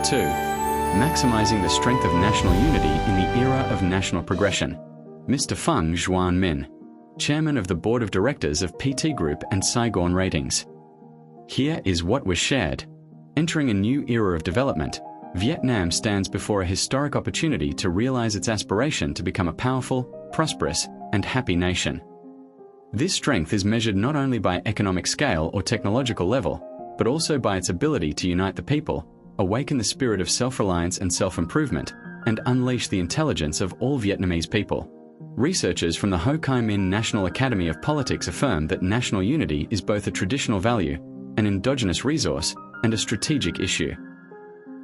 2. Maximizing the strength of national unity in the era of national progression. Mr. Feng Minh, Chairman of the Board of Directors of PT Group and Saigon Ratings. Here is what was shared. Entering a new era of development, Vietnam stands before a historic opportunity to realize its aspiration to become a powerful, prosperous, and happy nation. This strength is measured not only by economic scale or technological level, but also by its ability to unite the people, awaken the spirit of self-reliance and self-improvement, and unleash the intelligence of all Vietnamese people. Researchers from the Ho Chi Minh National Academy of Politics affirm that national unity is both a traditional value, an endogenous resource, and a strategic issue.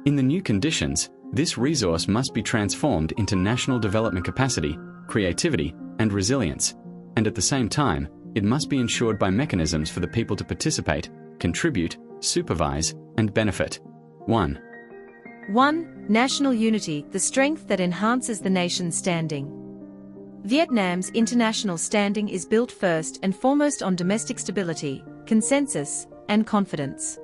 In the new conditions, this resource must be transformed into national development capacity, creativity, and resilience, and at the same time, it must be ensured by mechanisms for the people to participate, contribute, supervise, and benefit. 1. National unity, the strength that enhances the nation's standing. Vietnam's international standing is built first and foremost on domestic stability, consensus, and confidence.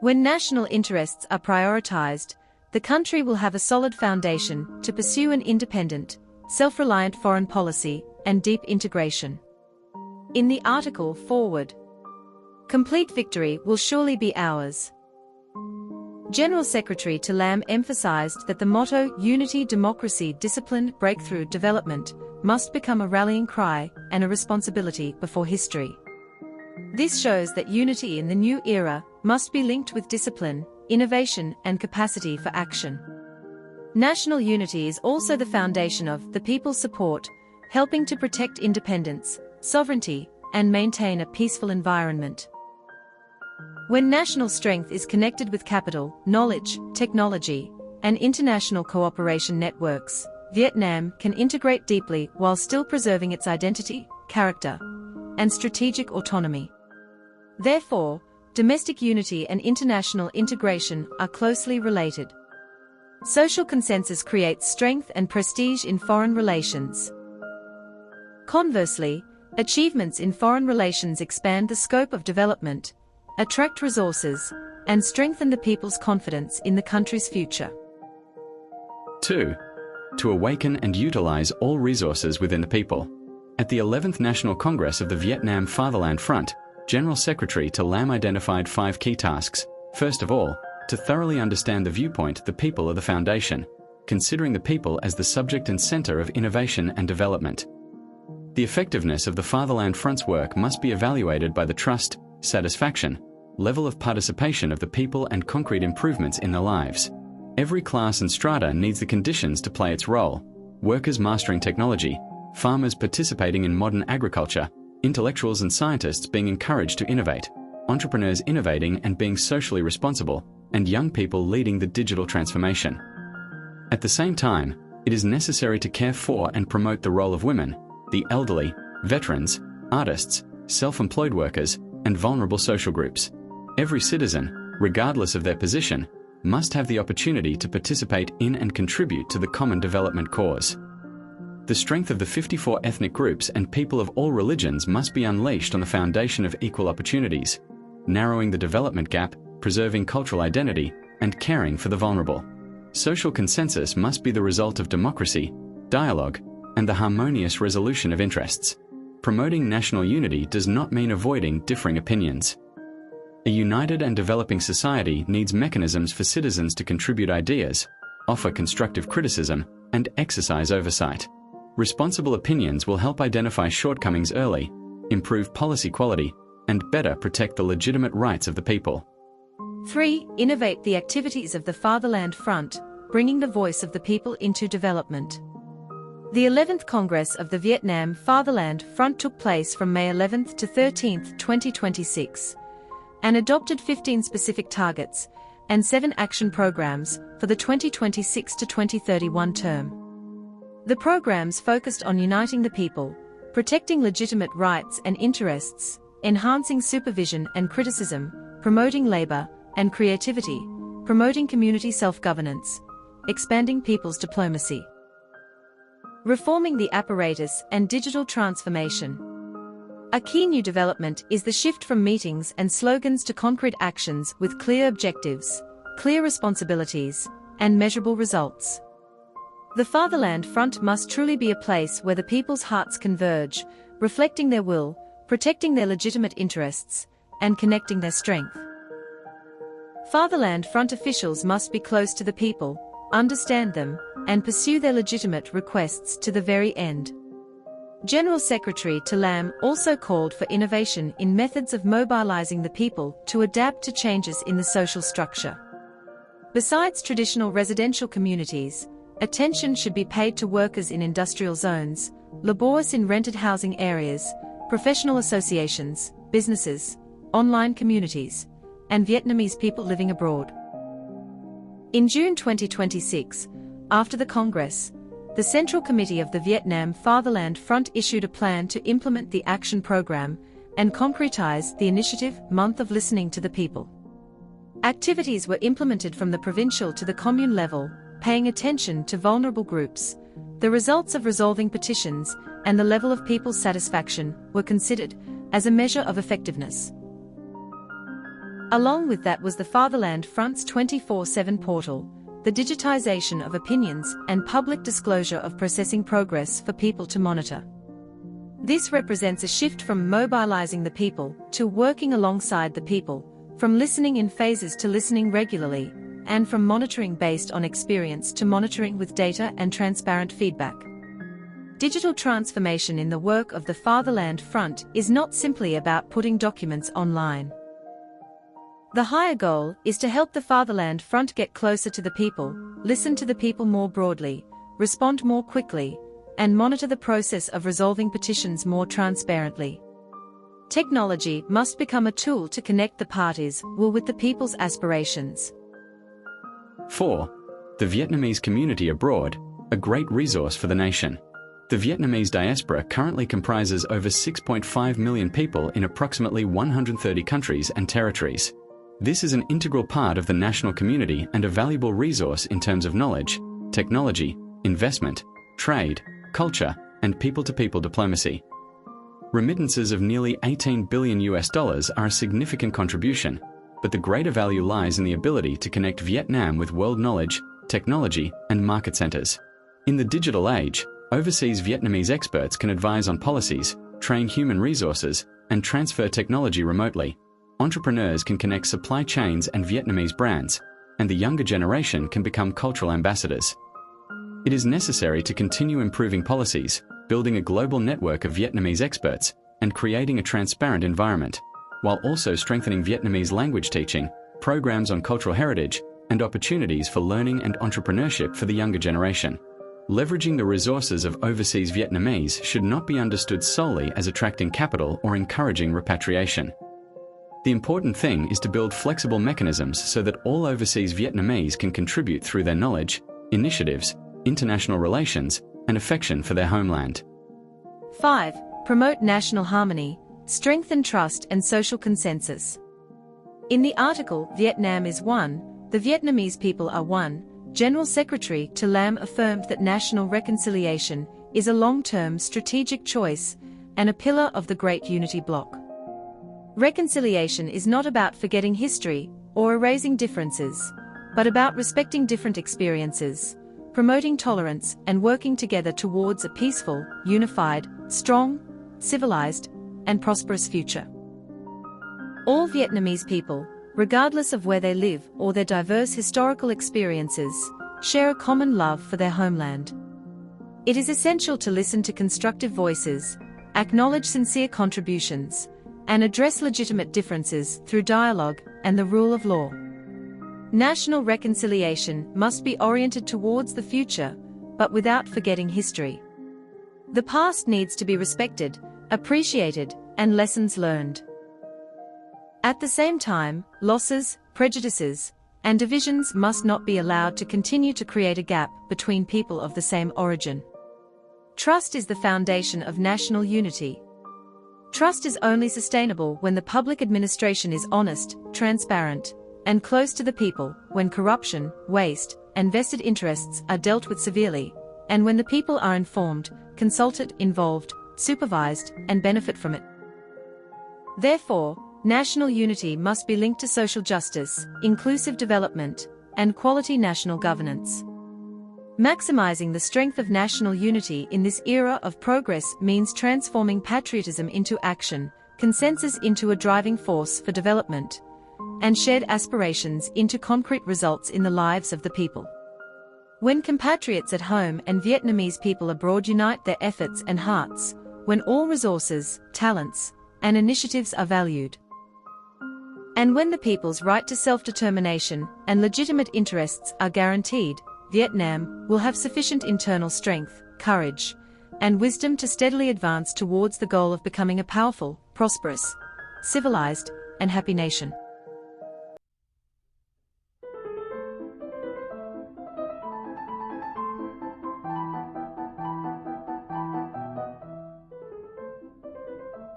When national interests are prioritized, the country will have a solid foundation to pursue an independent, self-reliant foreign policy and deep integration. In the article forward, complete victory will surely be ours. General Secretary To Lam emphasized that the motto Unity, Democracy, Discipline, Breakthrough, Development must become a rallying cry and a responsibility before history. This shows that unity in the new era must be linked with discipline, innovation, and capacity for action. National unity is also the foundation of the people's support, helping to protect independence, sovereignty, and maintain a peaceful environment. When national strength is connected with capital, knowledge, technology, and international cooperation networks, Vietnam can integrate deeply while still preserving its identity, character, and strategic autonomy. Therefore, domestic unity and international integration are closely related. Social consensus creates strength and prestige in foreign relations. Conversely, achievements in foreign relations expand the scope of development, attract resources, and strengthen the people's confidence in the country's future. 2. To awaken and utilize all resources within the people. At the 11th National Congress of the Vietnam Fatherland Front, General Secretary To Lam identified 5 key tasks. First of all, to thoroughly understand the viewpoint the people are the foundation, considering the people as the subject and center of innovation and development. The effectiveness of the Fatherland Front's work must be evaluated by the trust, satisfaction, level of participation of the people and concrete improvements in their lives. Every class and strata needs the conditions to play its role: workers mastering technology, farmers participating in modern agriculture, intellectuals and scientists being encouraged to innovate, entrepreneurs innovating and being socially responsible, and young people leading the digital transformation. At the same time, it is necessary to care for and promote the role of women, the elderly, veterans, artists, self-employed workers, and vulnerable social groups. Every citizen, regardless of their position, must have the opportunity to participate in and contribute to the common development cause. The strength of the 54 ethnic groups and people of all religions must be unleashed on the foundation of equal opportunities, narrowing the development gap, preserving cultural identity, and caring for the vulnerable. Social consensus must be the result of democracy, dialogue, and the harmonious resolution of interests. Promoting national unity does not mean avoiding differing opinions. A united and developing society needs mechanisms for citizens to contribute ideas, offer constructive criticism, and exercise oversight. Responsible opinions will help identify shortcomings early, improve policy quality, and better protect the legitimate rights of the people. 3. Innovate the activities of the Fatherland Front, bringing the voice of the people into development. The 11th Congress of the Vietnam Fatherland Front took place from May 11 to 13, 2026, and adopted 15 specific targets and 7 action programs for the 2026 to 2031 term. The programs focused on uniting the people, protecting legitimate rights and interests, enhancing supervision and criticism, promoting labor and creativity, promoting community self-governance, expanding people's diplomacy, reforming the apparatus and digital transformation. A key new development is the shift from meetings and slogans to concrete actions with clear objectives, clear responsibilities, and measurable results. The Fatherland Front must truly be a place where the people's hearts converge, reflecting their will, protecting their legitimate interests, and connecting their strength. Fatherland Front officials must be close to the people, understand them, and pursue their legitimate requests to the very end. General Secretary Lam also called for innovation in methods of mobilizing the people to adapt to changes in the social structure. Besides traditional residential communities, attention should be paid to workers in industrial zones, laborers in rented housing areas, professional associations, businesses, online communities, and Vietnamese people living abroad. In June 2026, after the Congress, the Central Committee of the Vietnam Fatherland Front issued a plan to implement the action program and concretize the initiative Month of Listening to the People. Activities were implemented from the provincial to the commune level, paying attention to vulnerable groups. The results of resolving petitions and the level of people's satisfaction were considered as a measure of effectiveness. Along with that was the Fatherland Front's 24/7 portal, the digitization of opinions and public disclosure of processing progress for people to monitor. This represents a shift from mobilizing the people to working alongside the people, from listening in phases to listening regularly, and from monitoring based on experience to monitoring with data and transparent feedback. Digital transformation in the work of the Fatherland Front is not simply about putting documents online. The higher goal is to help the Fatherland Front get closer to the people, listen to the people more broadly, respond more quickly, and monitor the process of resolving petitions more transparently. Technology must become a tool to connect the parties' will with the people's aspirations. 4. The Vietnamese community abroad, a great resource for the nation. The Vietnamese diaspora currently comprises over 6.5 million people in approximately 130 countries and territories. This is an integral part of the national community and a valuable resource in terms of knowledge, technology, investment, trade, culture, and people-to-people diplomacy. Remittances of nearly $18 billion are a significant contribution, but the greater value lies in the ability to connect Vietnam with world knowledge, technology, and market centers. In the digital age, overseas Vietnamese experts can advise on policies, train human resources, and transfer technology remotely. Entrepreneurs can connect supply chains and Vietnamese brands, and the younger generation can become cultural ambassadors. It is necessary to continue improving policies, building a global network of Vietnamese experts, and creating a transparent environment, while also strengthening Vietnamese language teaching, programs on cultural heritage, and opportunities for learning and entrepreneurship for the younger generation. Leveraging the resources of overseas Vietnamese should not be understood solely as attracting capital or encouraging repatriation. The important thing is to build flexible mechanisms so that all overseas Vietnamese can contribute through their knowledge, initiatives, international relations, and affection for their homeland. 5. Promote national harmony, strengthen trust and social consensus. In the article Vietnam is One, the Vietnamese people are one, General Secretary Lam affirmed that national reconciliation is a long-term strategic choice and a pillar of the Great Unity Bloc. Reconciliation is not about forgetting history or erasing differences, but about respecting different experiences, promoting tolerance and working together towards a peaceful, unified, strong, civilized, and prosperous future. All Vietnamese people, regardless of where they live or their diverse historical experiences, share a common love for their homeland. It is essential to listen to constructive voices, acknowledge sincere contributions, and address legitimate differences through dialogue and the rule of law. National reconciliation must be oriented towards the future, but without forgetting history. The past needs to be respected, appreciated, and lessons learned. At the same time, losses, prejudices, and divisions must not be allowed to continue to create a gap between people of the same origin. Trust is the foundation of national unity. Trust is only sustainable when the public administration is honest, transparent, and close to the people, when corruption, waste, and vested interests are dealt with severely, and when the people are informed, consulted, involved, supervised, and benefit from it. Therefore, National unity must be linked to social justice, inclusive development, and quality national governance. Maximizing the strength of national unity in this era of progress means transforming patriotism into action, consensus into a driving force for development, and shared aspirations into concrete results in the lives of the people. When compatriots at home and Vietnamese people abroad unite their efforts and hearts, when all resources, talents, and initiatives are valued, and when the people's right to self-determination and legitimate interests are guaranteed, Vietnam will have sufficient internal strength, courage, and wisdom to steadily advance towards the goal of becoming a powerful, prosperous, civilized, and happy nation.